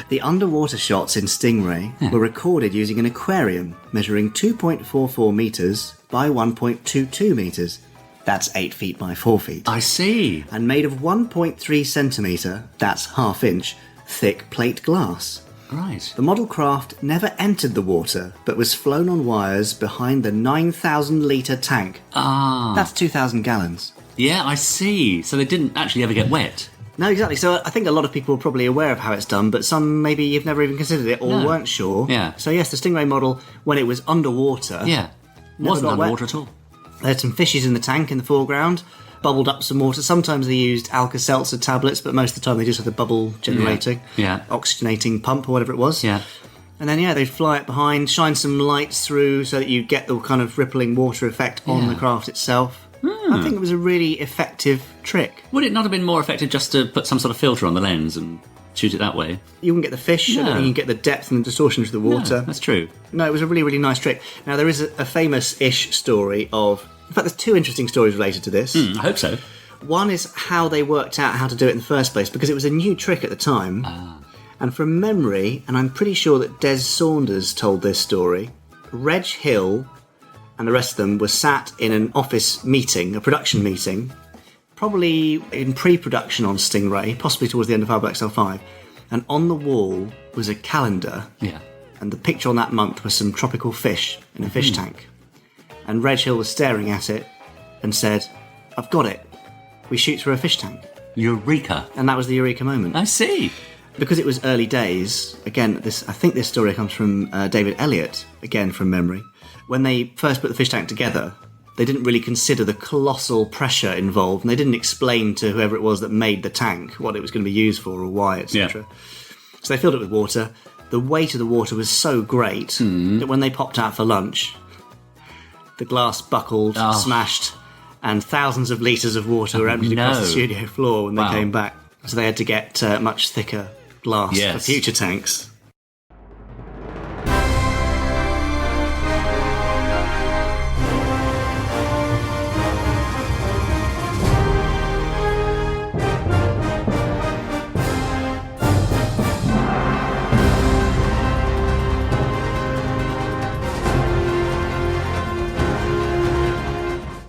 The underwater shots in Stingray were recorded using an aquarium measuring 2.44 metres by 1.22 metres. That's 8 feet by 4 feet. I see. And made of 1.3 centimetre, that's half inch, thick plate glass. Right. The model craft never entered the water, but was flown on wires behind the 9,000-litre tank. Ah. That's 2,000 gallons. Yeah, I see. So they didn't actually ever get wet. No, exactly. So I think a lot of people are probably aware of how it's done, but some maybe you've never even considered it or weren't sure. Yeah. So yes, the Stingray model, when it was underwater... Yeah. Never Wasn't got underwater wet. at all. They had some fishes in the tank in the foreground, bubbled up some water. Sometimes they used Alka-Seltzer tablets, but most of the time they just had the bubble generating, oxygenating pump or whatever it was. Yeah. And then, they'd fly it behind, shine some lights through so that you get the kind of rippling water effect on the craft itself. I think it was a really effective trick. Would it not have been more effective just to put some sort of filter on the lens and shoot it that way? You can get the fish, I don't think you can get the depth and the distortion of the water. No, that's true. No, it was a really, really nice trick. Now, there is a famous-ish story of... In fact, there's two interesting stories related to this. I hope so. One is how they worked out how to do it in the first place, because it was a new trick at the time. And from memory, and I'm pretty sure that Des Saunders told this story, Reg Hill and the rest of them were sat in an office meeting, a production meeting, probably in pre-production on Stingray, possibly towards the end of FAB Facts 5, and on the wall was a calendar. Yeah. And the picture on that month was some tropical fish in a fish tank. And Reg Hill was staring at it and said, "I've got it. We shoot through a fish tank." Eureka. And that was the eureka moment. I see. Because it was early days, again, I think this story comes from David Elliott, again from memory. When they first put the fish tank together, they didn't really consider the colossal pressure involved, and they didn't explain to whoever it was that made the tank what it was going to be used for or why, etc. So they filled it with water. The weight of the water was so great that when they popped out for lunch, the glass buckled, smashed, and thousands of litres of water were emptied across the studio floor when they came back. So they had to get much thicker glass for future tanks.